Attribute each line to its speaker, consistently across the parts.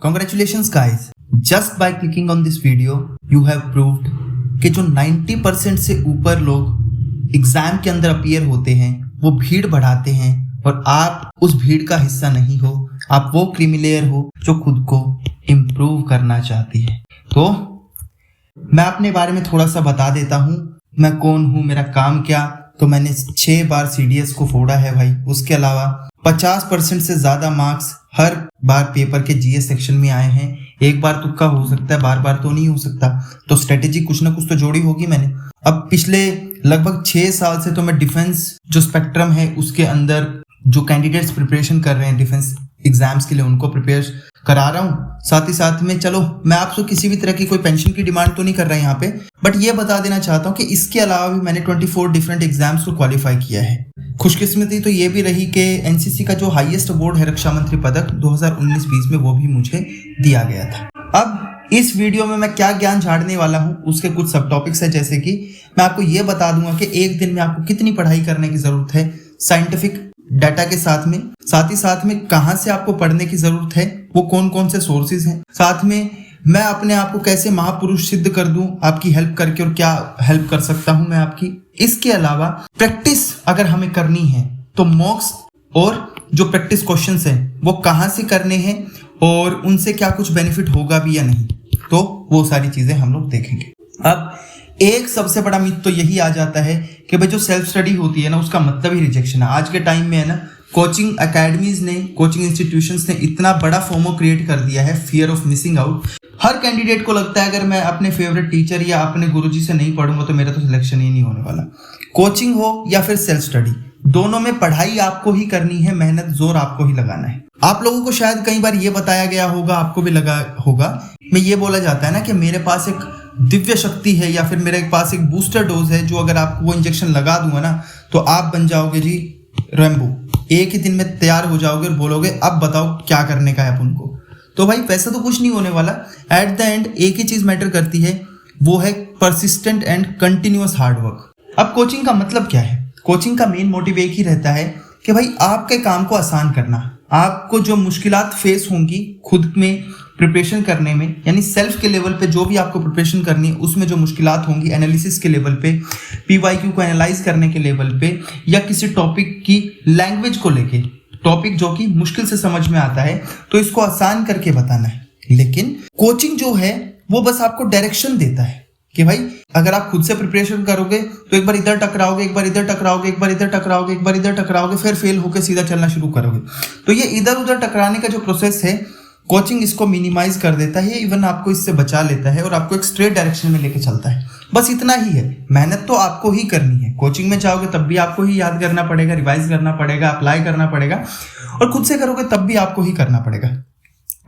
Speaker 1: Congratulations guys! Just by clicking on this video, you have proved कि जो 90% से ऊपर लोग एग्जाम के अंदर अपीयर होते हैं वो भीड़ बढ़ाते हैं और आप उस भीड़ का हिस्सा नहीं हो। आप वो क्रीमिलेयर हो जो खुद को इम्प्रूव करना चाहती है। तो मैं अपने बारे में थोड़ा सा बता देता हूँ, मैं कौन हूँ, मेरा काम क्या। तो मैंने 6 बार CDS को फोड़ा है भाई। उसके अलावा 50% से ज़्यादा मार्क्स हर बार पेपर के GS सेक्शन में आए हैं। एक बार तुक्का हो सकता है, बार बार तो नहीं हो सकता। तो स्ट्रेटेजी कुछ ना कुछ तो जोड़ी होगी मैंने। अब पिछले लगभग 6 साल से तो मैं डिफेंस जो स्पेक्ट्रम है उसके अंदर जो कैंडिडेट्स प्रिपरेशन कर रहे हैं डिफेंस एग्जाम्स के लिए उनको प्रिपेयर करा रहा हूँ। साथ ही साथ में चलो मैं आपसे किसी भी तरह की कोई पेंशन की डिमांड तो नहीं कर रहा यहाँ पे, बट ये बता देना चाहता हूँ कि इसके अलावा भी मैंने 24 डिफरेंट एग्जाम्स को क्वालिफाई किया है। खुशकिस्मती तो ये भी रही कि NCC का जो हाईएस्ट अवार्ड है रक्षा मंत्री पदक 2019-20 में, वो भी मुझे दिया गया था। अब इस वीडियो में मैं क्या ज्ञान झाड़ने वाला हूँ उसके कुछ सब टॉपिक्स है, जैसे कि मैं आपको ये बता दूंगा कि एक दिन में आपको कितनी पढ़ाई करने की जरूरत है साइंटिफिक डाटा के साथ ही साथ में कहाँ से आपको पढ़ने की जरूरत है, वो कौन कौन से सोर्सेज हैं। साथ में मैं अपने आप को कैसे महापुरुष सिद्ध कर दूं आपकी हेल्प करके, और क्या हेल्प कर सकता हूं मैं आपकी। इसके अलावा प्रैक्टिस अगर हमें करनी है तो मॉक्स और जो प्रैक्टिस क्वेश्चंस हैं वो कहाँ से करने हैं और उनसे क्या कुछ बेनिफिट होगा भी या नहीं, तो वो सारी चीजें हम लोग देखेंगे। अब एक सबसे बड़ा मिथ तो यही आ जाता है कि भाई जो सेल्फ स्टडी होती है ना उसका मतलब ही रिजेक्शन है। आज के टाइम में है ना कोचिंग अकेडमीज ने, कोचिंग इंस्टीट्यूशंस ने इतना बड़ा फोमो क्रिएट कर दिया है, fear of missing out. Her candidate को लगता है अगर मैं अपने फेवरेट टीचर या अपने गुरुजी से नहीं पढ़ूंगा तो मेरा तो सिलेक्शन ही नहीं होने वाला। कोचिंग हो या फिर सेल्फ स्टडी, दोनों में पढ़ाई आपको ही करनी है, मेहनत जोर आपको ही लगाना है। आप लोगों को शायद कई बार ये बताया गया होगा, आपको भी लगा होगा, में ये बोला जाता है ना कि मेरे पास एक दिव्य शक्ति है या फिर मेरे पास एक बूस्टर डोज है जो अगर आपको वो इंजेक्शन लगा दूंगा ना तो आप बन जाओगे जी रैम्बो, एक ही दिन में तैयार हो जाओगे और बोलोगे अब बताओ क्या करने का है अपन को। तो भाई वैसा तो कुछ नहीं होने वाला। एट द एंड एक ही चीज मैटर करती है, वो है persistent and continuous hard work. अब कोचिंग का मतलब क्या है? कोचिंग का मेन मोटिव एक ही रहता है कि भाई आपके काम को आसान करना। आपको जो मुश्किलात फेस होंगी खुद में प्रिपरेशन करने में, यानी सेल्फ के लेवल पे जो भी आपको प्रिपरेशन करनी है उसमें जो मुश्किलात होंगी, एनालिसिस के लेवल पे, PYQ को एनालाइज करने के लेवल पे, या किसी टॉपिक की लैंग्वेज को लेके, टॉपिक जो कि मुश्किल से समझ में आता है तो इसको आसान करके बताना है। लेकिन कोचिंग जो है वो बस आपको डायरेक्शन देता है कि भाई अगर आप खुद से प्रिपरेशन करोगे तो एक बार इधर टकराओगे, एक बार इधर टकराओगे, एक बार इधर टकराओगे, एक बार इधर टकराओगे, फिर फेल होकर सीधा चलना शुरू करोगे। तो ये इधर उधर टकराने का जो प्रोसेस है कोचिंग इसको मिनिमाइज कर देता है, इवन आपको इससे बचा लेता है और आपको एक स्ट्रेट डायरेक्शन में लेके चलता है। बस इतना ही है। मेहनत तो आपको ही करनी है। कोचिंग में जाओगे तब भी आपको ही याद करना पड़ेगा, रिवाइज करना पड़ेगा, अप्लाई करना पड़ेगा, और खुद से करोगे तब भी आपको ही करना पड़ेगा।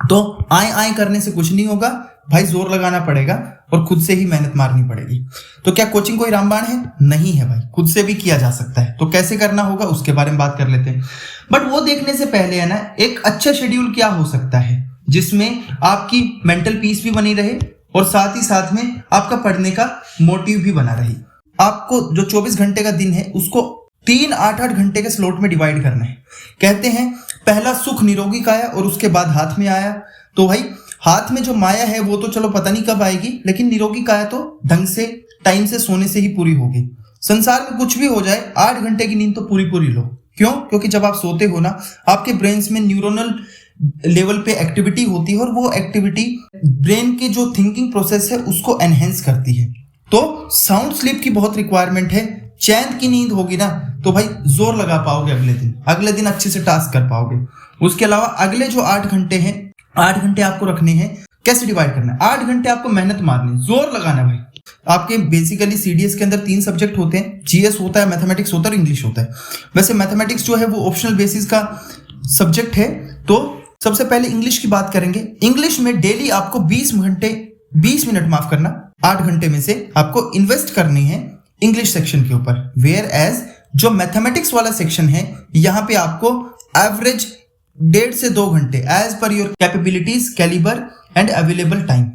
Speaker 1: तो आए करने से कुछ नहीं होगा भाई, जोर लगाना पड़ेगा और खुद से ही मेहनत मारनी पड़ेगी। तो क्या कोचिंग कोई रामबाण है? नहीं है भाई, खुद से भी किया जा सकता है। तो कैसे करना होगा उसके बारे में बात कर लेते हैं। बट वो देखने से पहले है ना, एक अच्छा शेड्यूल क्या हो सकता है जिसमें आपकी मेंटल पीस भी बनी रहे और साथ ही साथ में आपका पढ़ने का मोटिव भी बना रहे। आपको जो 24 घंटे का दिन है उसको 3 8-8 घंटे के स्लॉट में डिवाइड करना है। कहते हैं पहला सुख निरोगी काया और उसके बाद हाथ में आया। तो भाई हाथ में जो माया है वो तो चलो पता नहीं कब आएगी, लेकिन निरोगी काया तो ढंग से टाइम से सोने से ही पूरी होगी। संसार में कुछ भी हो जाए 8 घंटे की नींद तो पूरी लो। क्यों? क्योंकि जब आप सोते हो ना आपके ब्रेन्स में न्यूरोनल लेवल पे एक्टिविटी होती है और वो एक्टिविटी ब्रेन की जो थिंकिंग प्रोसेस है उसको एनहेंस करती है। तो साउंड स्लीप की बहुत रिक्वायरमेंट है। चैन की नींद होगी ना तो भाई जोर लगा पाओगे, अगले दिन अच्छे से टास्क कर पाओगे। उसके अलावा अगले जो 8 घंटे हैं, 8 घंटे आपको रखने हैं। कैसे डिवाइड करना है? 8 घंटे आपको मेहनत मारनी, जोर लगाना भाई। आपके बेसिकली CDS के अंदर 3 सब्जेक्ट होते हैं, GS होता है, मैथमेटिक्स होता है और इंग्लिश होता है। वैसे मैथमेटिक्स जो है वो ऑप्शनल बेसिस का सब्जेक्ट है। तो सबसे पहले इंग्लिश की बात करेंगे। इंग्लिश में डेली आपको 20 मिनट 8 घंटे में से आपको इन्वेस्ट करनी है इंग्लिश सेक्शन के ऊपर। वेयर एज जो मैथमेटिक्स वाला सेक्शन है यहाँ पे आपको एवरेज 1.5 से 2 घंटे as per your capabilities, calibre and available time.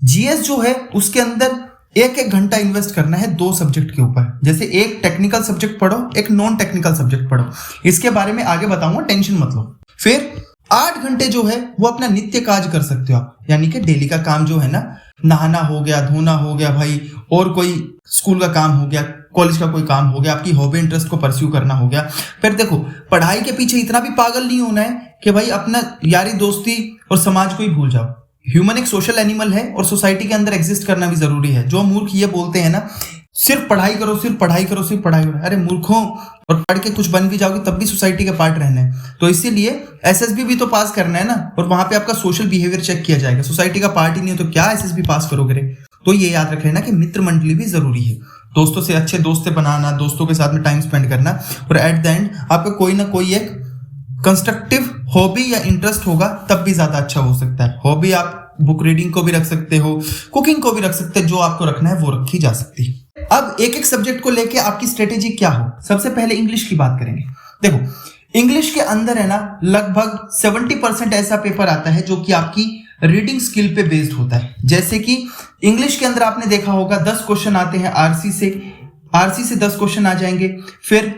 Speaker 1: GS जो है उसके अंदर 1-1 घंटा इन्वेस्ट करना है 2 सब्जेक्ट के ऊपर। जैसे एक टेक्निकल सब्जेक्ट पढ़ो, एक नॉन टेक्निकल सब्जेक्ट पढ़ो। इसके बारे में आगे बताऊंगा, टेंशन मत लो। फिर 8 घंटे जो है वो अपना नित्य कार्य कर सकते हो आप, यानी कि डेली का काम जो है ना, नहाना हो गया, धोना हो गया भाई, और कोई स्कूल का काम हो गया, कॉलेज का कोई काम हो गया, आपकी हॉबी इंटरेस्ट को परस्यू करना हो गया। फिर देखो, पढ़ाई के पीछे इतना भी पागल नहीं होना है कि भाई अपना यारी दोस्ती और समाज को ही भूल जाओ। ह्यूमन एक सोशल एनिमल है और सोसाइटी के अंदर एग्जिस्ट करना भी जरूरी है। जो मूर्ख ये बोलते हैं ना, सिर्फ पढ़ाई करो, सिर्फ पढ़ाई करो, सिर्फ पढ़ाई करो, अरे मूर्खों, और पढ़ के कुछ बन भी जाओगे तब भी सोसाइटी का पार्ट रहना है। तो इसीलिए एसएसबी भी तो पास करना है ना, और वहां पे आपका सोशल बिहेवियर चेक किया जाएगा। सोसाइटी का पार्ट ही नहीं हो तो क्या एसएसबी पास करोगे? तो ये याद रख लेना कि मित्र मंडली भी जरूरी है। दोस्तों से अच्छे दोस्त बनाना, दोस्तों के साथ में टाइम स्पेंड करना, और एट द एंड आपका कोई ना कोई एक कंस्ट्रक्टिव हॉबी या इंटरेस्ट होगा तब भी ज्यादा अच्छा हो सकता है। हॉबी आप बुक रीडिंग को भी रख सकते हो, कुकिंग को भी रख सकते हो, जो आपको रखना है वो रखी जा सकती है। अब एक एक सब्जेक्ट को लेके आपकी स्ट्रेटेजी क्या हो। सबसे पहले इंग्लिश की बात करेंगे। देखो, इंग्लिश के अंदर है ना लगभग 70% ऐसा पेपर आता है जो कि आपकी रीडिंग स्किल पे बेस्ड होता है। जैसे कि इंग्लिश के अंदर आपने देखा होगा 10 क्वेश्चन आते हैं आरसी से 10 क्वेश्चन आ जाएंगे। फिर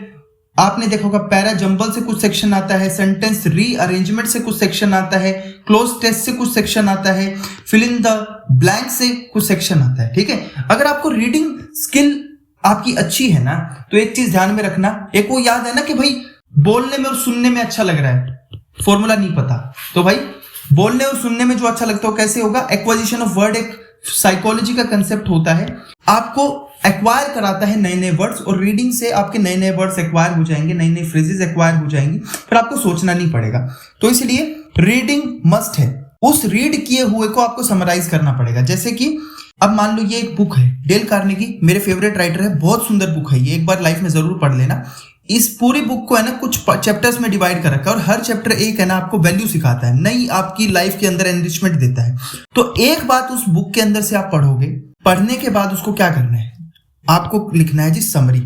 Speaker 1: आपने देखा होगा पैरा जंबल से कुछ सेक्शन आता है, सेंटेंस रीअरेंजमेंट से कुछ सेक्शन आता है, क्लोज टेस्ट से कुछ सेक्शन आता है, फिल इन द ब्लैंक से कुछ सेक्शन आता है। ठीक है, अगर आपको रीडिंग स्किल आपकी अच्छी है ना, तो एक चीज ध्यान में रखना, एक वो याद है ना कि भाई बोलने में और सुनने में अच्छा लग रहा है, फॉर्मूला नहीं पता, तो भाई बोलने और सुनने में जो अच्छा लगता है कैसे होगा? एक्वाजिशन ऑफ वर्ड एक साइकोलॉजी का कंसेप्ट होता है, आपको एक्वायर कराता है नए नए वर्ड्स, और रीडिंग से आपके नए नए वर्ड्स एक्वायर हो जाएंगे, नई नई फ्रेजेस एक्वायर हो जाएंगी, फिर आपको सोचना नहीं पड़ेगा। तो इसलिए रीडिंग मस्ट है। उस रीड किए हुए को आपको समराइज करना पड़ेगा। जैसे कि अब मान लो ये एक बुक है, डेल कार्नेगी मेरे फेवरेट राइटर है, बहुत सुंदर बुक है ये, एक बार लाइफ में जरूर पढ़ लेना। इस पूरी बुक को है ना कुछ चैप्टर्स में डिवाइड कर रखा है, और हर चैप्टर एक है ना आपको वैल्यू सिखाता है, नई आपकी लाइफ के अंदर एनरिचमेंट देता है। तो एक बात उस बुक के अंदर से आप पढ़ोगे, पढ़ने के बाद उसको क्या करना है? आपको लिखना है जी समरी,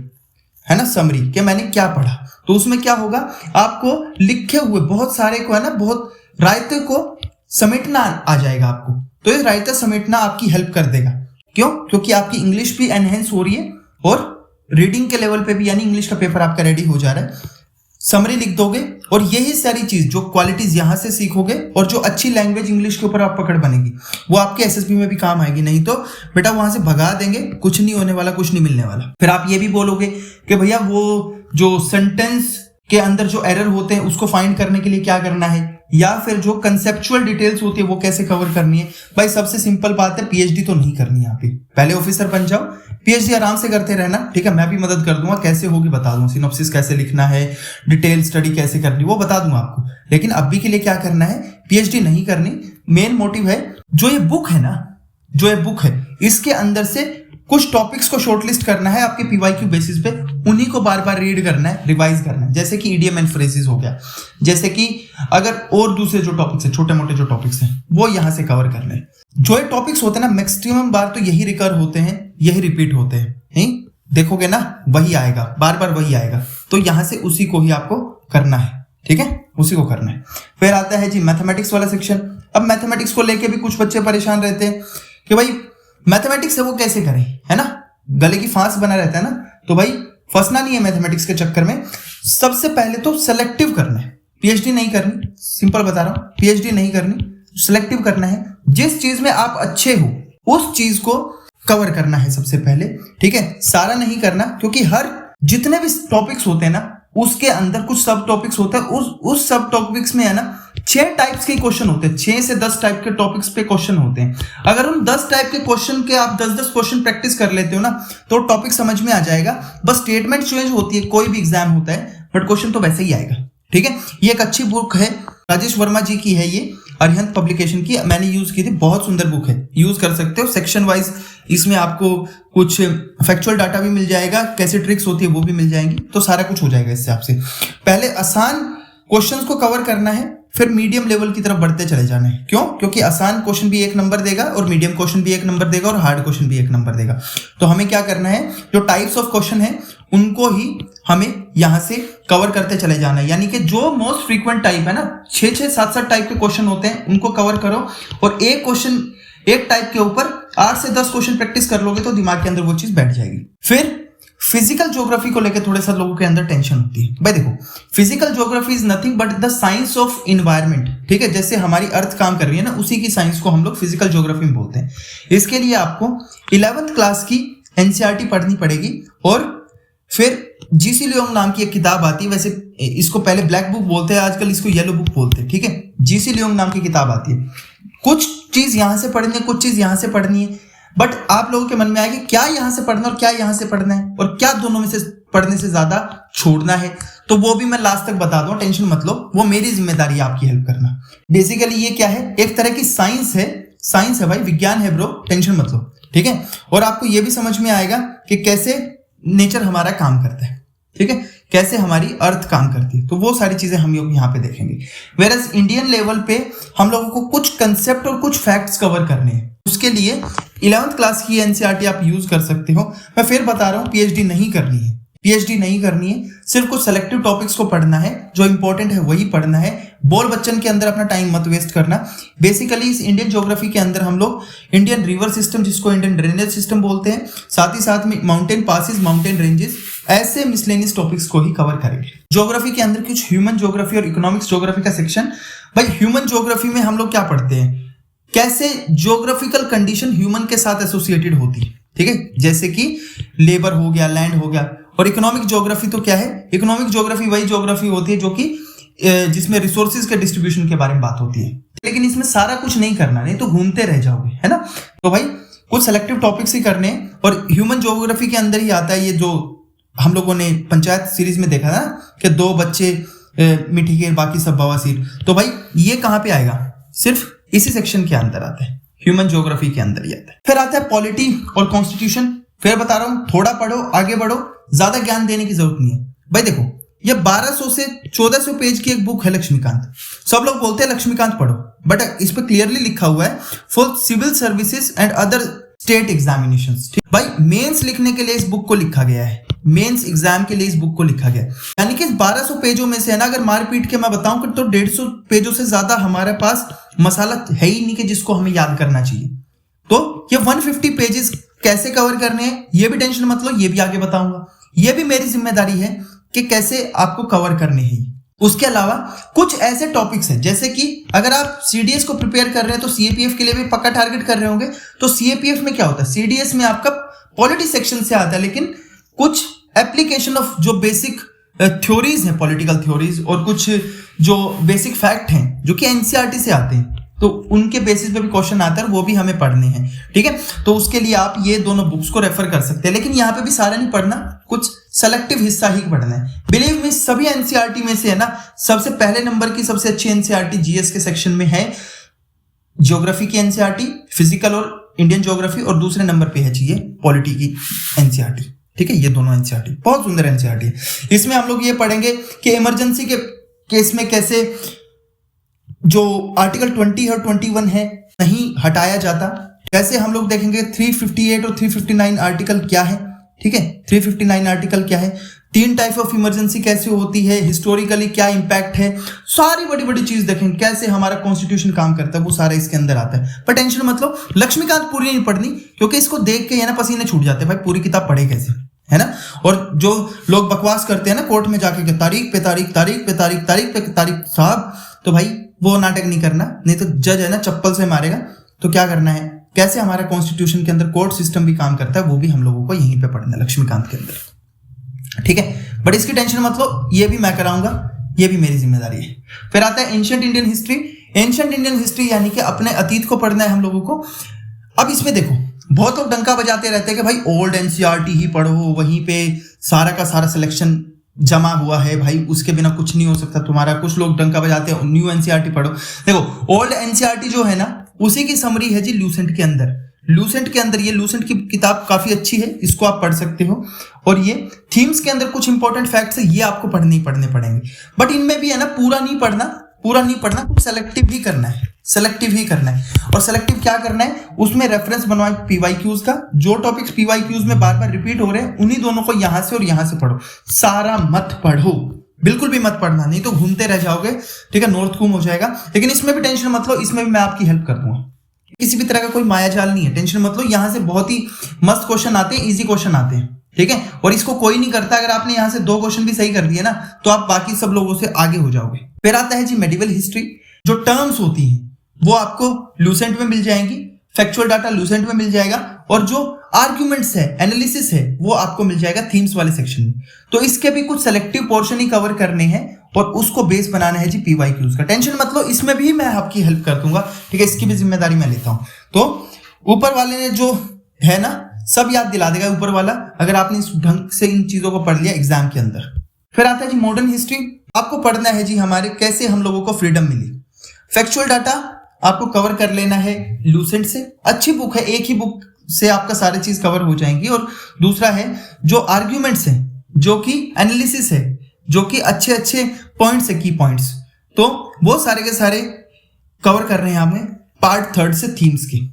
Speaker 1: है ना, समरी कि मैंने क्या पढ़ा। तो उसमें क्या होगा, आपको लिखे हुए बहुत सारे को है ना, बहुत रायते को समेटना आ जाएगा आपको। तो ये रायता समेटना आपकी हेल्प कर देगा। क्यों? क्योंकि आपकी इंग्लिश भी एनहेंस हो रही है और रीडिंग के लेवल पे भी, यानी इंग्लिश का पेपर आपका रेडी हो जा रहा है। समरी लिख दोगे और यही सारी चीज जो क्वालिटीज यहां से सीखोगे और जो अच्छी लैंग्वेज इंग्लिश के ऊपर आप पकड़ बनेगी, वो आपके एसएसबी में भी काम आएगी। नहीं तो बेटा वहां से भगा देंगे, कुछ नहीं होने वाला, कुछ नहीं मिलने वाला। फिर आप ये भी बोलोगे कि भैया वो जो सेंटेंस के अंदर जो एरर होते हैं उसको फाइंड करने के लिए क्या करना है, या फिर जो कंसेप्चुअल डिटेल्स होती है वो कैसे कवर करनी है। भाई सबसे सिंपल बात है, पीएचडी तो नहीं करनी है, आप पहले ऑफिसर बन जाओ, पीएचडी आराम से करते रहना। ठीक है, मैं भी मदद कर दूंगा, कैसे होगी बता दूंगा, सिनॉप्सिस कैसे लिखना है, डिटेल स्टडी कैसे करनी वो बता दूंगा आपको। लेकिन अभी के लिए क्या करना है, पीएचडी नहीं करनी। मेन मोटिव है जो ये बुक है ना, जो ये बुक है इसके अंदर से कुछ टॉपिक्स को शॉर्टलिस्ट करना है आपके पीवाईक्यू बेसिस पे, उन्हीं को बार बार रीड करना है, रिवाइज करना है। जैसे कि ईडीएम एंड फ्रेजेस हो गया, जैसे कि अगर और दूसरे जो टॉपिक्स है, छोटे मोटे जो टॉपिक्स हैं वो यहां से कवर कर लें। जो ये टॉपिक्स होते हैं ना मैक्सिमम बार तो यही रिकर होते हैं, यही रिपीट होते हैं, नहीं देखोगे ना वही आएगा, बार बार वही आएगा। तो यहां से उसी को ही आपको करना है, ठीक है, उसी को करना है। फिर आता है जी मैथमेटिक्स वाला सेक्शन। अब मैथमेटिक्स को लेके भी कुछ बच्चे परेशान रहते हैं कि भाई मैथमेटिक्स है वो कैसे करें, है ना, गले की फांस बना रहता है ना। तो भाई फंसना नहीं है मैथमेटिक्स के चक्कर में। सबसे पहले तो सेलेक्टिव करना है, पीएचडी नहीं करनी, सिंपल बता रहा हूं, पीएचडी नहीं करनी, सेलेक्टिव करना है। जिस चीज में आप अच्छे हो उस चीज को कवर करना है सबसे पहले, ठीक है, सारा नहीं करना, क्योंकि हर जितने भी टॉपिक्स होते हैं ना उसके अंदर कुछ सब टॉपिक्स होते हैं। उस सब टॉपिक्स में है ना 6 टाइप्स के क्वेश्चन होते हैं, 6 से 10 टाइप के टॉपिक्स पे क्वेश्चन होते हैं। अगर उन 10 टाइप के क्वेश्चन के आप 10-10 क्वेश्चन प्रैक्टिस कर लेते हो ना तो टॉपिक समझ में आ जाएगा। बस स्टेटमेंट चेंज होती है, कोई भी एग्जाम होता है, बट क्वेश्चन तो वैसे ही आएगा। ठीक है, ये एक अच्छी बुक है, राजेश वर्मा जी की है, ये अरिहंत पब्लिकेशन की, मैंने यूज की थी, बहुत सुंदर बुक है, यूज कर सकते हो। सेक्शन वाइज इसमें आपको कुछ फैक्चुअल डाटा भी मिल जाएगा, कैसे ट्रिक्स होती है वो भी मिल जाएंगी, तो सारा कुछ हो जाएगा इससे। आपसे पहले आसान क्वेश्चंस को कवर करना है, फिर मीडियम लेवल की तरफ बढ़ते चले जाना है। क्यों? क्योंकि आसान क्वेश्चन भी 1 नंबर देगा और मीडियम क्वेश्चन भी 1 नंबर देगा और हार्ड क्वेश्चन भी 1 नंबर देगा। तो हमें क्या करना है, जो टाइप्स ऑफ क्वेश्चन है उनको ही हमें यहां से कवर करते चले जाना है। यानी कि जो मोस्ट फ्रीक्वेंट टाइप है ना, 6-6, 7-7 टाइप के क्वेश्चन होते हैं, उनको कवर करो, और एक क्वेश्चन एक टाइप के ऊपर 8 से 10 क्वेश्चन प्रैक्टिस कर लोगे तो दिमाग के अंदर वो चीज बैठ जाएगी। फिर फिजिकल ज्योग्राफी को लेकर थोड़ा सा लोगों के अंदर टेंशन होती है। भाई देखो, physical geography is nothing but the science of environment, ठीक है। जैसे हमारी अर्थ काम कर रही है ना, उसी की साइंस को हम लोग फिजिकल ज्योग्राफी में बोलते हैं। इसके लिए आपको 11th क्लास की एनसीईआरटी पढ़नी पड़ेगी और फिर जीसी लियोंग नाम की एक किताब आती है, वैसे इसको पहले ब्लैक बुक बोलते हैं, आजकल इसको येलो बुक बोलते हैं, ठीक है। जीसी लियोंग नाम की किताब आती है। कुछ चीज यहां से पढ़नी है, कुछ चीज यहां से पढ़नी है, बट आप लोगों के मन में आएगी क्या यहां से पढ़ना और क्या यहां से पढ़ना है और क्या दोनों में से पढ़ने से ज्यादा छोड़ना है, तो वो भी मैं लास्ट तक बता दूं, टेंशन मत लो, वो मेरी जिम्मेदारी है आपकी हेल्प करना। बेसिकली ये क्या है, एक तरह की साइंस है भाई, विज्ञान है ब्रो, टेंशन मत लो, ठीक है। और आपको ये भी समझ में आएगा कि कैसे नेचर हमारा काम करता है, ठीक है, कैसे हमारी अर्थ काम करती है, तो वो सारी चीजें हम लोग यहाँ पे देखेंगे। वेरएज इंडियन लेवल पे हम लोगों को कुछ कंसेप्ट और कुछ फैक्ट्स कवर करने हैं, उसके लिए 11th क्लास की एनसीईआरटी आप यूज कर सकते हो। मैं फिर बता रहा हूँ, पीएचडी नहीं करनी है, पीएचडी नहीं करनी है, सिर्फ कुछ सेलेक्टिव टॉपिक्स को पढ़ना है, जो इंपॉर्टेंट है वही पढ़ना है। बोल बच्चन के अंदर अपना टाइम मत वेस्ट करना। बेसिकली इस इंडियन ज्योग्राफी के अंदर हम लोग इंडियन रिवर सिस्टम, जिसको इंडियन ड्रेनेज सिस्टम बोलते हैं, साथ ही साथ में माउंटेन पासिस, माउंटेन रेंजेस, ऐसे मिसलेनियस टॉपिक्स को ही कवर करेंगे। ज्योग्राफी के अंदर कुछ ह्यूमन ज्योग्राफी और इकोनॉमिक्स ज्योग्राफी का सेक्शन। भाई ह्यूमन ज्योग्राफी में हम लोग क्या पढ़ते हैं, कैसे ज्योग्राफिकल कंडीशन ह्यूमन के साथ एसोसिएटेड होती है, ठीक है, जैसे कि लेबर हो गया, लैंड हो गया। और इकोनॉमिक ज्योग्राफी तो क्या है, इकोनॉमिक ज्योग्राफी वही ज्योग्राफी होती है जो कि जिसमें रिसोर्सेज के डिस्ट्रीब्यूशन के बारे में बात होती है, लेकिन इसमें सारा कुछ नहीं करना, नहीं तो घूमते रह जाओगे, है ना। तो भाई कुछ सेलेक्टिव टॉपिक्स ही करने हैं, और ह्यूमन ज्योग्राफी के अंदर ही आता है ये जो हम लोगों ने पंचायत सीरीज में देखा था कि 2 बच्चे मिठी के बाकी सब बवासीर, तो भाई ये कहाँ पे आएगा, सिर्फ इसी सेक्शन के अंदर आता है, ह्यूमन ज्योग्राफी के अंदर ही आता है। फिर आता है पॉलिटी और कॉन्स्टिट्यूशन। फिर बता रहा हूं, थोड़ा पढ़ो, आगे बढ़ो, ज्यादा ज्ञान देने की जरूरत नहीं है। भाई देखो, ये 1200 से 1400 पेज की एक बुक है लक्ष्मीकांत। सब लोग बोलते हैं लक्ष्मीकांत पढ़ो, बट इस पर क्लियरली लिखा हुआ है for civil services and other state examinations. भाई मेंस लिखने के लिए इस बुक को लिखा गया है, मेंस एग्जाम के लिए इस बुक को लिखा गया है। यानी कि 1200 पेजों में से है ना, अगर मार पीट के मैं बताऊं कि तो 150 पेजों से ज्यादा हमारे पास मसाला है ही नहीं कि जिसको हमें याद करना चाहिए। तो ये 150 पेजेस कैसे कवर करने हैं, ये भी टेंशन मत लो, ये भी आगे बताऊंगा। ये भी मेरी जिम्मेदारी है कि कैसे आपको कवर करने हैं। उसके अलावा कुछ ऐसे टॉपिक्स हैं, जैसे कि अगर आप सीडीएस को प्रिपेयर कर रहे हैं तो सीएपीएफ के लिए भी पक्का टारगेट कर रहे होंगे। तो सीएपीएफ में क्या होता है, सीडीएस में आपका पॉलिटी सेक्शन से आता है, लेकिन कुछ एप्लीकेशन ऑफ जो बेसिक थ्योरीज हैं, पॉलिटिकल थ्योरीज, और कुछ जो बेसिक फैक्ट हैं जो कि एनसीईआरटी से आते हैं, तो उनके बेसिस पे भी क्वेश्चन आता है, वो भी हमें पढ़ने हैं, ठीक है। तो उसके लिए आप ये दोनों बुक्स को रेफर कर सकते हैं, लेकिन यहाँ पे भी सारा नहीं पढ़ना, कुछ सेलेक्टिव हिस्सा ही पढ़ना है। बिलीव मी, सभी एनसीईआरटी में से है ना, सबसे पहले नंबर की सबसे अच्छी एनसीईआरटी जीएस के सेक्शन में है ज्योग्राफी की एनसीईआरटी, फिजिकल और इंडियन ज्योग्राफी, और दूसरे नंबर पे है चाहिए पॉलिटी की एनसीईआरटी, ठीक है। ये दोनों एनसीईआरटी बहुत सुंदर एनसीईआरटी है। इसमें हम लोग ये पढ़ेंगे कि इमरजेंसी के केस में कैसे जो आर्टिकल 20 और 21 है नहीं हटाया जाता, कैसे हम लोग देखेंगे 358 और 359 आर्टिकल क्या है, ठीक है। 359 आर्टिकल क्या है, 3 टाइप ऑफ इमरजेंसी कैसे होती है, हिस्टोरिकली क्या इंपैक्ट है, सारी बड़ी बड़ी चीज देखेंगे, कैसे हमारा कॉन्स्टिट्यूशन काम करता है, वो सारा इसके अंदर आता है। पर टेंशन मतलब लक्ष्मीकांत पूरी नहीं पढ़नी, क्योंकि इसको देख के है ना पसीने छूट जाते हैं, भाई पूरी किताब पढ़े कैसे, है ना। और जो लोग बकवास करते हैं ना कोर्ट में जाके कि तारीख पे तारीख, तारीख पे तारीख, तारीख पे तारीख, साहब, तो भाई वो नाटक नहीं करना, नहीं तो जज है ना चप्पल से मारेगा। तो क्या करना है, कैसे हमारा कॉन्स्टिट्यूशन के अंदर कोर्ट सिस्टम भी काम करता है, वो भी हम लोगों को यहीं पे पढ़ना है लक्ष्मीकांत के अंदर, ठीक है। बट इसकी टेंशन मत लो, ये भी मैं कराऊंगा, ये भी मेरी जिम्मेदारी है। फिर आता है ancient Indian history. Ancient Indian history यानी कि अपने अतीत को पढ़ना है हम लोगों को। अब इसमें देखो, बहुत लोग डंका बजाते रहते हैं कि भाई ओल्ड एनसीईआरटी ही पढ़ो, वहीं पे सारा का सारा सिलेक्शन जमा हुआ है, भाई उसके बिना कुछ नहीं हो सकता तुम्हारा। कुछ लोग डंका बजाते हैं न्यू एनसीईआरटी पढ़ो। देखो ओल्ड एनसीईआरटी जो है ना, उसी की समरी है जी लूसेंट के अंदर। लूसेंट के अंदर, ये लूसेंट की किताब काफी अच्छी है, इसको आप पढ़ सकते हो। और ये थीम्स के अंदर कुछ इंपॉर्टेंट फैक्ट्स है, ये आपको पढ़ने पड़ेंगे। बट इनमें भी है ना पूरा नहीं पढ़ना, कुछ सेलेक्टिव ही करना है, सेलेक्टिव ही करना है। और सेलेक्टिव क्या करना है, उसमें रेफरेंस बनवाए पीवाईक्यूज का। जो टॉपिक्स पीवाईक्यूज में बार बार रिपीट हो रहे हैं, उन्हीं दोनों को यहां से और यहां से पढ़ो। सारा मत पढ़ो, बिल्कुल भी मत पढ़ना, नहीं तो घूमते रह जाओगे, ठीक है, नॉर्थ घूम हो जाएगा। लेकिन इसमें भी टेंशन मत लो, इसमें भी मैं आपकी हेल्प कर दूंगा। किसी भी तरह का कोई मायाजाल नहीं है, टेंशन मत लो। यहां से बहुत ही मस्त क्वेश्चन आते हैं, इजी क्वेश्चन आते हैं, ठीक है, और इसको कोई नहीं करता। अगर आपने यहाँ से 2 क्वेश्चन भी सही कर दिए ना तो आप बाकी सब लोगों से आगे हो जाओगे। फिर आता है जी मेडिवल हिस्ट्री। जो टर्म्स होती हैं वो आपको लूसेंट में मिल जाएंगी, फैक्चुअल डाटा लूसेंट में मिल जाएगा, और जो आर्ग्यूमेंट्स है, एनालिसिस है, वो आपको मिल जाएगा थीम्स वाले सेक्शन में। तो इसके भी कुछ सेलेक्टिव पोर्शन ही कवर करने हैं और उसको बेस बनाना है जी PYQs का। टेंशन मत लो, इसमें भी मैं आपकी हेल्प कर दूंगा, ठीक है, इसकी भी जिम्मेदारी मैं लेता हूं। तो ऊपर वाले ने जो है ना सब याद दिला देगा ऊपर वाला, अगर आपने इस ढंग से इन चीजों को पढ़ लिया एग्जाम के अंदर। फिर आता है जी मॉडर्न हिस्ट्री। आपको पढ़ना है जी हमारे कैसे हम लोगों को फ्रीडम मिली। फैक्चुअल डाटा आपको कवर कर लेना है लूसेंट से, अच्छी बुक है, एक ही बुक से आपका सारी चीज कवर हो जाएंगी। और दूसरा है जो आर्ग्यूमेंट्स हैं, जो कि एनालिसिस है, जो कि अच्छे अच्छे पॉइंट्स है, की पॉइंट्स, तो वो सारे के सारे कवर कर रहे हैं हमें पार्ट 3 से थीम्स के।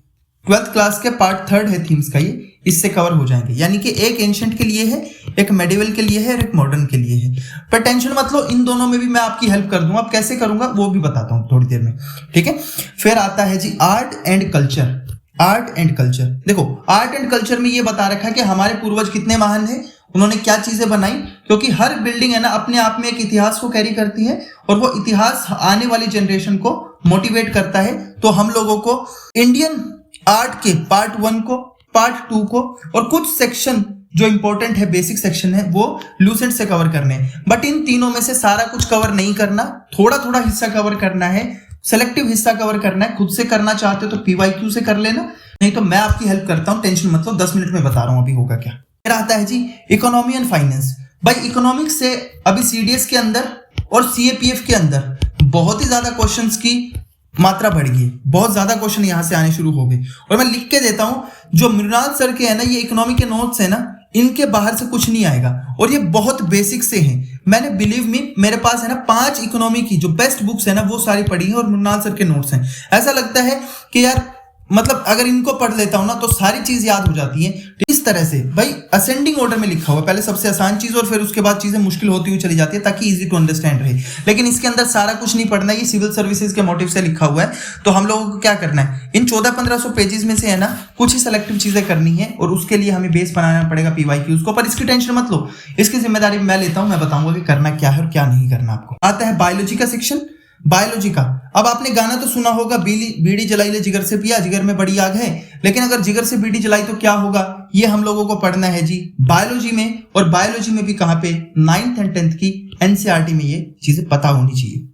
Speaker 1: 12th क्लास के पार्ट 3 है थीम्स का, ये इससे कवर हो जाएंगे। यानी कि एक एंशिएंट के लिए है, एक मेडिवल के लिए है और एक मॉडर्न के लिए है। पर टेंशन मत लो, इन दोनों में भी मैं आपकी हेल्प कर दूंगा। अब कैसे करूंगा वो भी बताता हूं थोड़ी देर में, ठीक है। फिर आता है जी art and culture. Art and culture, देखो आर्ट एंड कल्चर में ये बता रखा है कि हमारे पूर्वज कितने महान हैं, उन्होंने क्या चीजें बनाई, क्योंकि हर बिल्डिंग है ना अपने आप में एक इतिहास को कैरी करती है और वो इतिहास आने वाली जनरेशन को मोटिवेट करता है। तो हम लोगों को इंडियन आर्ट के पार्ट 1 को, पार्ट 2 को और कुछ सेक्शन जो इंपॉर्टेंट है, बेसिक सेक्शन है, वो लूसेंट से कवर करने हैं। बट इन तीनों में से सारा कुछ कवर नहीं करना, थोड़ा थोड़ा हिस्सा कवर करना है, सेलेक्टिव हिस्सा कवर करना है। खुद से करना चाहते हो तो PYQ से कर लेना, नहीं तो मैं आपकी हेल्प करता हूं, टेंशन मत लो, 10 मिनट में बता रहा हूं अभी होगा क्या। फिर आता है जी इकोनॉमी एंड फाइनेंस। भाई इकोनॉमिक्स से अभी CDS के अंदर और CAPF के अंदर बहुत ही ज्यादा क्वेश्चंस की मात्रा बढ़ गई, बहुत ज्यादा क्वेश्चन यहां से आने शुरू हो गए। और मैं लिख के देता हूं, जो मृणाल सर के है ना, ये इकोनॉमी के नोट्स है ना, इनके बाहर से कुछ नहीं आएगा और ये बहुत बेसिक से हैं। मैंने बिलीव मी, मेरे पास है ना 5 इकोनॉमी की जो बेस्ट बुक्स है ना वो सारी पढ़ी हैं और मृणाल सर के नोट्स हैं। ऐसा लगता है कि यार मतलब अगर इनको पढ़ लेता हूं ना तो सारी चीज याद हो जाती है। इस तरह से भाई असेंडिंग ऑर्डर में लिखा हुआ, पहले सबसे आसान चीज और फिर उसके बाद चीजें मुश्किल होती हुई चली जाती है ताकि इजी टू अंडरस्टैंड रहे। लेकिन इसके अंदर सारा कुछ नहीं पढ़ना, ये सिविल सर्विसेज के मोटिव से लिखा हुआ है। तो हम लोगों को क्या करना है, इन 1400-1500 पेजेस में से है ना कुछ ही सेलेक्टिव चीजें करनी है और उसके लिए हमें बेस बनाना पड़ेगा PYQs को। पर इसकी टेंशन मत लो, इसकी जिम्मेदारी मैं लेता हूं, मैं बताऊंगा कि करना क्या है और क्या नहीं करना आपको। आता है बायोलॉजी का सेक्शन। बायोलॉजी का, अब आपने गाना तो सुना होगा, बीड़ी जलाई ले जिगर से पिया, जिगर में बड़ी आग है। लेकिन अगर जिगर से बीड़ी जलाई तो क्या होगा, ये हम लोगों को पढ़ना है जी बायोलॉजी में। और बायोलॉजी में भी कहां पे, 9th एंड 10th की NCERT में ये चीजें पता होनी चाहिए।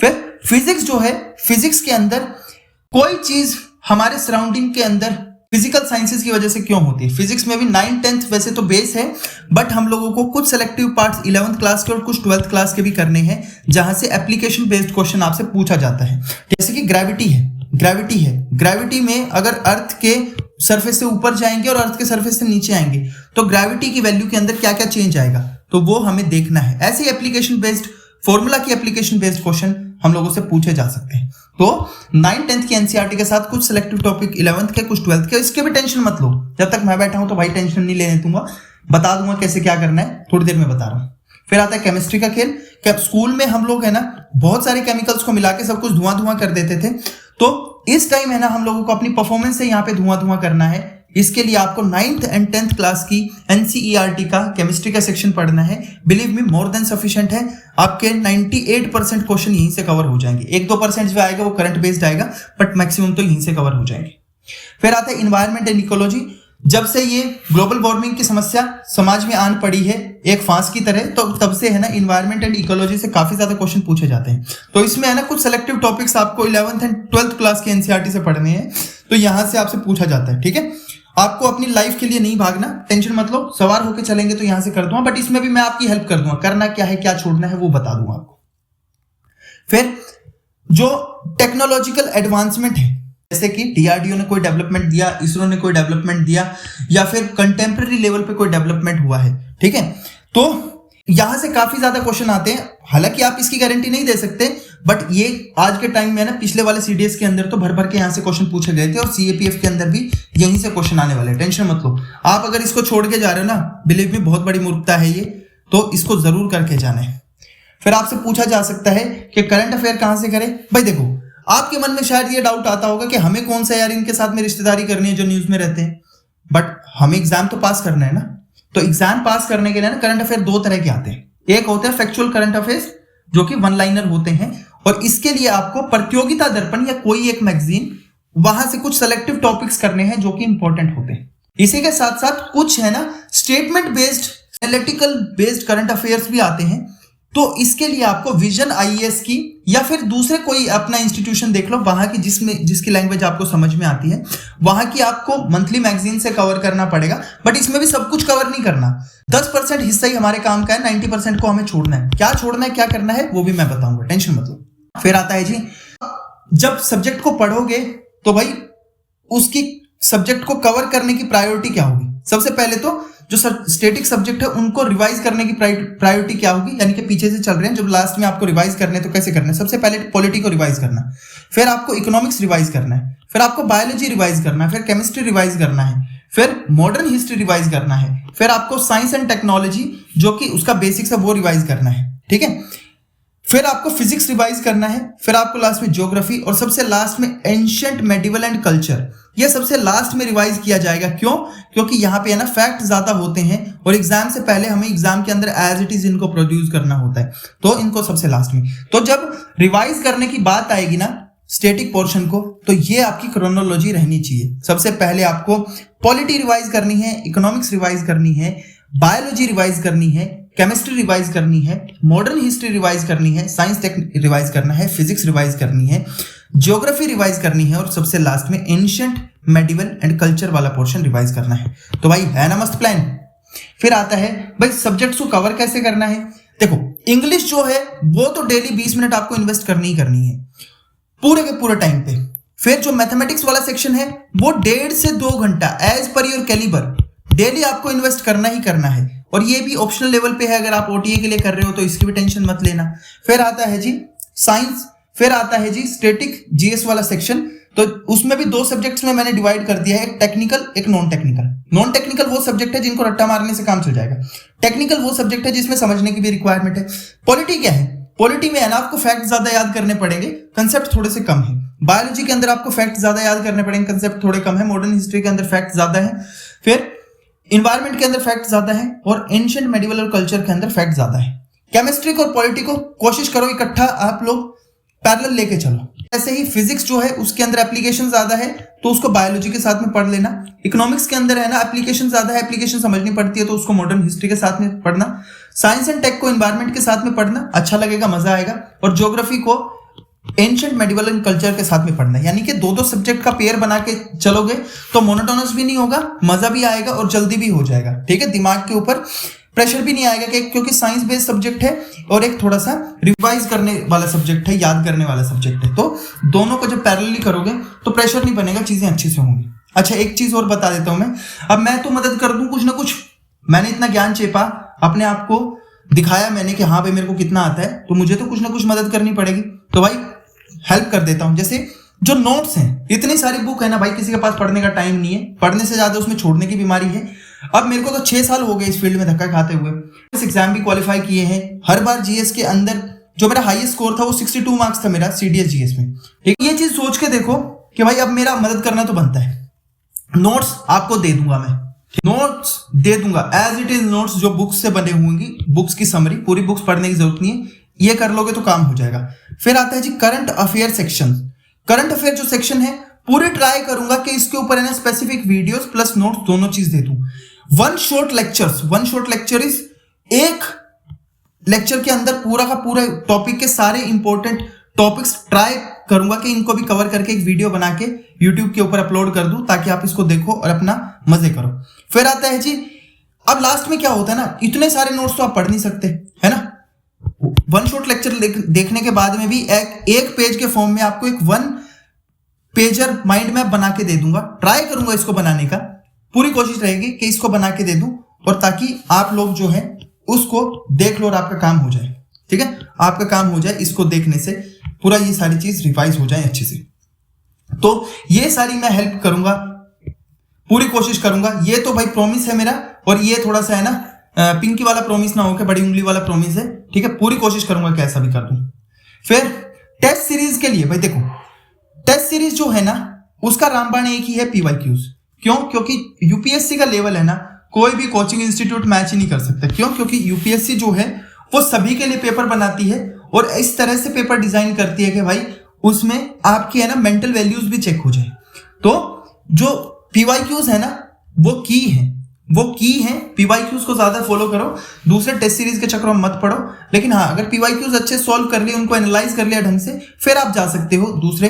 Speaker 1: फिर फिजिक्स जो है, फिजिक्स के अंदर कोई चीज हमारे सराउंडिंग के अंदर फिजिकल साइंसेस की वजह से क्यों होती है। फिजिक्स में भी 9th 10th वैसे तो बेस है, बट हम लोगों को कुछ सेलेक्टिव पार्ट्स 11th क्लास के और कुछ 12th क्लास के भी करने हैं, जहां से एप्लीकेशन बेस्ड क्वेश्चन आपसे पूछा जाता है। जैसे कि ग्रेविटी है, ग्रेविटी में अगर अर्थ के सरफेस से ऊपर जाएंगे और अर्थ के सरफेस से नीचे आएंगे तो ग्रेविटी की वैल्यू के अंदर क्या क्या चेंज आएगा, तो वो हमें देखना है। ऐसे ही एप्लीकेशन बेस्ड, फॉर्मूला की एप्लीकेशन बेस्ड क्वेश्चन हम लोगों से पूछे जा सकते हैं। तो 9th 10th की NCERT के साथ कुछ सिलेक्टिव टॉपिक 11th के, कुछ 12th के, इसके भी टेंशन मत लो। जब तक मैं बैठा हूं तो भाई टेंशन नहीं लेने दूंगा, बता दूंगा कैसे क्या करना है, थोड़ी देर में बता रहा हूं। फिर आता है केमिस्ट्री का खेल। स्कूल में हम लोग है ना बहुत सारे केमिकल्स को मिला के सब कुछ धुआं कर देते थे, तो इस टाइम है ना हम लोगों को अपनी परफॉर्मेंस से यहाँ पे धुआं करना है। इसके लिए आपको 9th एंड 10th क्लास की NCERT का केमिस्ट्री का सेक्शन पढ़ना है। Believe me, more than sufficient है। आपके 98% क्वेश्चन यहीं से कवर हो जाएंगे। 1-2% जो आएगा वो करंट बेस्ड आएगा, बट मैक्सिमम तो यहीं से कवर हो जाएंगे। फिर आता है इन्वायरमेंट एंड इकोलॉजी। जब से ये ग्लोबल वार्मिंग की समस्या समाज में आन पड़ी है एक फांस की तरह, तो तब से है ना इन्वायरमेंट एंड इकोलॉजी से काफी ज्यादा क्वेश्चन पूछे जाते हैं। तो इसमें है ना कुछ सेलेक्टिव टॉपिक्स आपको 11th एंड 12th क्लास की NCERT से पढ़ने हैं, तो यहां से आपसे पूछा जाता है। ठीक है, आपको अपनी लाइफ के लिए नहीं भागना, टेंशन मत लो, सवार होके चलेंगे तो यहां से कर दूंगा, बट इसमें भी मैं आपकी हेल्प कर दूंगा। करना क्या है, क्या छोड़ना है, वो बता दूंगा आपको। फिर जो टेक्नोलॉजिकल एडवांसमेंट है, जैसे कि DRDO ने कोई डेवलपमेंट दिया, इसरो ने कोई डेवलपमेंट दिया, या फिर कंटेम्प्रेरी लेवल पे कोई डेवलपमेंट हुआ है, ठीक है, तो यहां से काफी ज्यादा क्वेश्चन आते हैं। हालांकि आप इसकी गारंटी नहीं दे सकते, बट ये आज के टाइम में ना पिछले वाले CDS के अंदर तो भर भर के यहां से क्वेश्चन पूछे गए थे और CAPF के अंदर भी यहीं से क्वेश्चन आने वाले हैं। टेंशन मत लो, आप अगर इसको छोड़ के जा रहे हो ना, बिलीव मी बहुत बड़ी मूर्खता है ये, तो इसको जरूर करके जाना है। फिर आपसे पूछा जा सकता है कि करंट अफेयर कहां से करें। भाई देखो, आपके मन में शायद ये डाउट आता होगा कि हमें कौन सा यार इनके साथ में रिश्तेदारी करनी है जो न्यूज में रहते हैं, बट हमें एग्जाम तो पास करना है ना। तो एग्जाम पास करने के लिए ना करंट अफेयर दो तरह के आते हैं। एक होते हैं फैक्चुअल करंट अफेयर्स जो कि वन लाइनर होते हैं, और इसके लिए आपको प्रतियोगिता दर्पण या कोई एक मैगजीन वहां से कुछ सेलेक्टिव टॉपिक्स करने हैं जो कि इंपॉर्टेंट होते हैं। इसी के साथ साथ कुछ है ना statement based analytical based current affairs भी आते हैं। तो इसके लिए आपको विजन आईएएस की या फिर दूसरे कोई अपना इंस्टीट्यूशन देख लो वहां की जिसकी लैंग्वेज आपको समझ में आती है, वहां की आपको मंथली मैगजीन से कवर करना पड़ेगा। बट इसमें भी सब कुछ कवर नहीं करना, 10% हिस्सा ही हमारे काम का है, 90% को हमें छोड़ना है। क्या छोड़ना है, क्या करना है, वो भी मैं बताऊंगा, टेंशन मत लो। फिर आता है जी, जब सब्जेक्ट को पढ़ोगे तो भाई उसकी सब्जेक्ट को कवर करने की प्रायोरिटी क्या होगी। सबसे पहले तो जो स्टैटिक सब्जेक्ट है उनको रिवाइज करने की प्रायोरिटी क्या होगी, यानी कि पीछे से चल रहे हैं, जब लास्ट में आपको रिवाइज करने तो कैसे करना है। सबसे पहले पॉलिटी को रिवाइज करना, फिर आपको इकोनॉमिक्स रिवाइज करना है, फिर आपको बायोलॉजी रिवाइज करना है, फिर केमिस्ट्री रिवाइज करना है, फिर मॉडर्न हिस्ट्री रिवाइज करना है, फिर आपको साइंस एंड टेक्नोलॉजी जो कि उसका बेसिक्स है वो रिवाइज करना है, ठीक है। फिर आपको फिजिक्स रिवाइज करना है, फिर आपको लास्ट में ज्योग्राफी, और सबसे लास्ट में एंशिएंट मेडिवल एंड कल्चर। ये सबसे लास्ट में रिवाइज किया जाएगा। क्यों? क्योंकि यहाँ पे है ना फैक्ट ज्यादा होते हैं और एग्जाम से पहले हमें एग्जाम के अंदर एज इट इज इनको प्रोड्यूस करना होता है, तो इनको सबसे लास्ट में। तो जब रिवाइज करने की बात आएगी ना स्टैटिक पोर्शन को, तो ये आपकी क्रोनोलॉजी रहनी चाहिए। सबसे पहले आपको पॉलिटी रिवाइज करनी है, इकोनॉमिक्स रिवाइज करनी है, बायोलॉजी रिवाइज करनी है, केमिस्ट्री रिवाइज करनी है, मॉडर्न हिस्ट्री रिवाइज करनी है, साइंस टेक रिवाइज करना है, फिजिक्स रिवाइज करनी है, ज्योग्राफी रिवाइज करनी है, और सबसे लास्ट में एंशिएंट मेडिवल एंड कल्चर वाला पोर्शन रिवाइज करना है। तो भाई है ना मस्त प्लान। फिर आता है भाई सब्जेक्ट्स को कवर कैसे करना है। देखो इंग्लिश जो है वो तो डेली 20 मिनट आपको इन्वेस्ट करनी ही करनी है पूरे के पूरे टाइम पे। फिर जो मैथमेटिक्स वाला सेक्शन है वो 1.5 से 2 घंटा as per your calibre daily आपको इन्वेस्ट करना ही करना है, और ये भी ऑप्शनल लेवल पे है। अगर आप ओटीए के लिए कर रहे हो तो इसकी भी टेंशन मत लेना। फिर आता है जी साइंस, फिर आता है जी स्टैटिक जीएस वाला सेक्शन। तो उसमें भी 2 सब्जेक्ट्स में मैंने डिवाइड कर दिया है, एक टेक्निकल एक नॉन टेक्निकल। नॉन टेक्निकल वो सब्जेक्ट है जिनको रट्टा मारने से काम चल जाएगा, टेक्निकल वो सब्जेक्ट है जिसमें समझने की भी रिक्वायरमेंट है। पॉलिटी क्या है, पॉलिटी में है ना आपको फैक्ट ज्यादा याद करने पड़ेंगे, कंसेप्ट थोड़े से कम है। बायोलॉजी के अंदर आपको फैक्ट ज्यादा याद करने पड़ेंगे, कंसेप्ट थोड़े कम है। मॉडर्न हिस्ट्री के अंदर फैक्ट ज्यादा है, फिर इन्वायरमेंट के अंदर फैक्ट ज्यादा है, और एंशिएंट मेडिवल और कल्चर के अंदर फैक्ट ज्यादा है। केमिस्ट्री और पॉलिटी को कोशिश करो इकट्ठा आप लोग पैरेलल लेके चलो। ऐसे ही फिजिक्स जो है उसके अंदर एप्लीकेशन ज्यादा है तो उसको बायोलॉजी के साथ में पढ़ लेना। इकोनॉमिक्स के अंदर है ना एप्लीकेशन ज्यादा है, एप्लीकेशन समझनी पड़ती है तो उसको मॉडर्न हिस्ट्री के साथ में पढ़ना। साइंस एंड टेक को एनवायरनमेंट के साथ में पढ़ना, अच्छा लगेगा, मजा आएगा। और ज्योग्राफी को एंशिएंट मेडिवल एंड कल्चर के साथ में पढ़ना है। यानी कि 2-2 सब्जेक्ट का पेयर बना के चलोगे तो मोनोटोनस भी नहीं होगा, मजा भी आएगा और जल्दी भी हो जाएगा, ठीक है। दिमाग के ऊपर प्रेशर भी नहीं आएगा क्योंकि साइंस बेस्ड सब्जेक्ट है और एक थोड़ा सा रिवाइज करने वाला सब्जेक्ट है, याद करने वाला सब्जेक्ट है। तो दोनों को जब पैरेलली करोगे तो प्रेशर नहीं बनेगा, चीजें अच्छे से होंगी। अच्छा एक चीज और बता देता हूं मैं, अब मैं तो मदद कर दूं कुछ ना कुछ। मैंने इतना ज्ञान चेपा, अपने आप को दिखाया मैंने कि हाँ भाई मेरे को कितना आता है, तो मुझे तो कुछ ना कुछ मदद करनी पड़ेगी। तो भाई हेल्प कर देता हूं। जैसे जो नोट्स हैं, इतनी सारी बुक है ना भाई, किसी के पास पढ़ने का टाइम नहीं है, पढ़ने से ज्यादा उसमें छोड़ने की बीमारी है। अब मेरे को तो 6 साल हो गए इस फील्ड में धक्का खाते हुए, इस एग्जाम भी क्वालिफाई किए हैं। हर बार जीएस के अंदर जो मेरा हाईएस्ट स्कोर था वो 62 मार्क्स था मेरा सीडीएस जीएस में। ये चीज सोच के देखो कि भाई अब मेरा मदद करना तो बनता है। नोट्स आपको दे दूंगा, मैं नोट्स दे दूंगा एज इट इज। नोट्स जो बुक्स से बने होंगी, बुक्स की समरी, पूरी बुक्स पढ़ने की जरूरत नहीं है, ये कर लोगे तो काम हो जाएगा। फिर आता है जी current affair section. Current affair जो सेक्शन है पूरे ट्राई करूंगा कि इसके ऊपर है ना स्पेसिफिक वीडियोस प्लस नोट्स दोनों चीज दे दूं। वन शॉट लेक्चर इज एक लेक्चर के अंदर पूरा का पूरा टॉपिक के सारे इंपॉर्टेंट टॉपिक्स ट्राई करूंगा कि इनको भी कवर करके एक वीडियो बना के यूट्यूब के ऊपर अपलोड कर दूं ताकि आप इसको देखो और अपना मजे करो। फिर आता है जी, अब लास्ट में क्या होता है ना, इतने सारे नोट्स तो आप पढ़ नहीं सकते, है ना। वन शॉट लेक्चर देखने के बाद में भी एक पेज के फॉर्म में आपको एक 1 पेजर माइंड मैप बना के दे दूंगा। ट्राई करूंगा इसको बनाने का, पूरी कोशिश रहेगी कि इसको बना के दे दूं, और ताकि आप लोग जो है उसको देख लो और आपका काम हो जाए, ठीक है। आपका काम हो जाए इसको देखने से, पूरा ये सारी चीज रिवाइज हो जाए अच्छे से। तो ये सारी मैं हेल्प करूंगा, पूरी कोशिश करूंगा। ये तो भाई प्रॉमिस है मेरा, और ये थोड़ा सा है ना पिंकी वाला प्रॉमिस ना होकर बड़ी उंगली वाला प्रॉमिस है, ठीक है। पूरी कोशिश करूंगा कि ऐसा भी कर दूं। फिर टेस्ट सीरीज के लिए भाई देखो, टेस्ट सीरीज जो है ना उसका रामबाण एक ही है, पीवाईक्यूज। क्यों? क्योंकि यूपीएससी का लेवल है ना, कोई भी कोचिंग इंस्टीट्यूट मैच ही नहीं कर सकता। क्यों? क्योंकि यूपीएससी जो है वो सभी के लिए पेपर बनाती है और इस तरह से पेपर डिजाइन करती है कि भाई उसमें आपकी है ना मेंटल वैल्यूज भी चेक हो जाए। तो जो पीवाईक्यूज है ना वो की है, पीवाईक्यूज को ज्यादा फॉलो करो, दूसरे टेस्ट सीरीज के चक्करों में मत पड़ो। लेकिन हाँ, अगर पीवाईक्यूज अच्छे सॉल्व कर लिए, उनको एनालाइज कर लिया ढंग से, फिर आप जा सकते हो दूसरे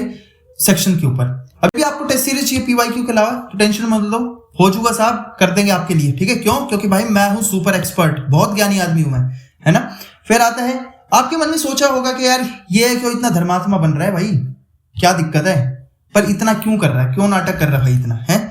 Speaker 1: सेक्शन के ऊपर। अभी आपको टेस्ट सीरीज चाहिए पीवाईक्यू के अलावा तो टेंशन मत लो, हो जाऊंगा साहब, कर देंगे आपके लिए, ठीक है। क्यों? क्योंकि भाई मैं हूं सुपर एक्सपर्ट, बहुत ज्ञानी आदमी हूं मैं, है ना। फिर आता है, आपके मन में सोचा होगा कि यार ये क्यों इतना धर्मात्मा बन रहा है भाई, क्या दिक्कत है, पर इतना क्यों कर रहा है, क्यों नाटक कर रहा है भाई इतना, है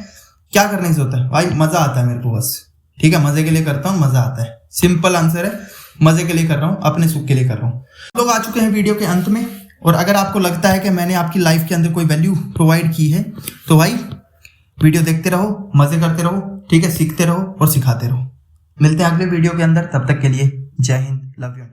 Speaker 1: क्या करने से होता है भाई? मजा आता है मेरे को बस, ठीक है, मजे के लिए करता हूँ, मजा आता है। सिंपल आंसर है, मजे के लिए कर रहा हूँ, अपने सुख के लिए कर रहा हूँ। लोग आ चुके हैं वीडियो के अंत में, और अगर आपको लगता है कि मैंने आपकी लाइफ के अंदर कोई वैल्यू प्रोवाइड की है तो भाई वीडियो देखते रहो, मजे करते रहो, ठीक है, सीखते रहो और सिखाते रहो। मिलते हैं अगले वीडियो के अंदर, तब तक के लिए जय हिंद, लव यू।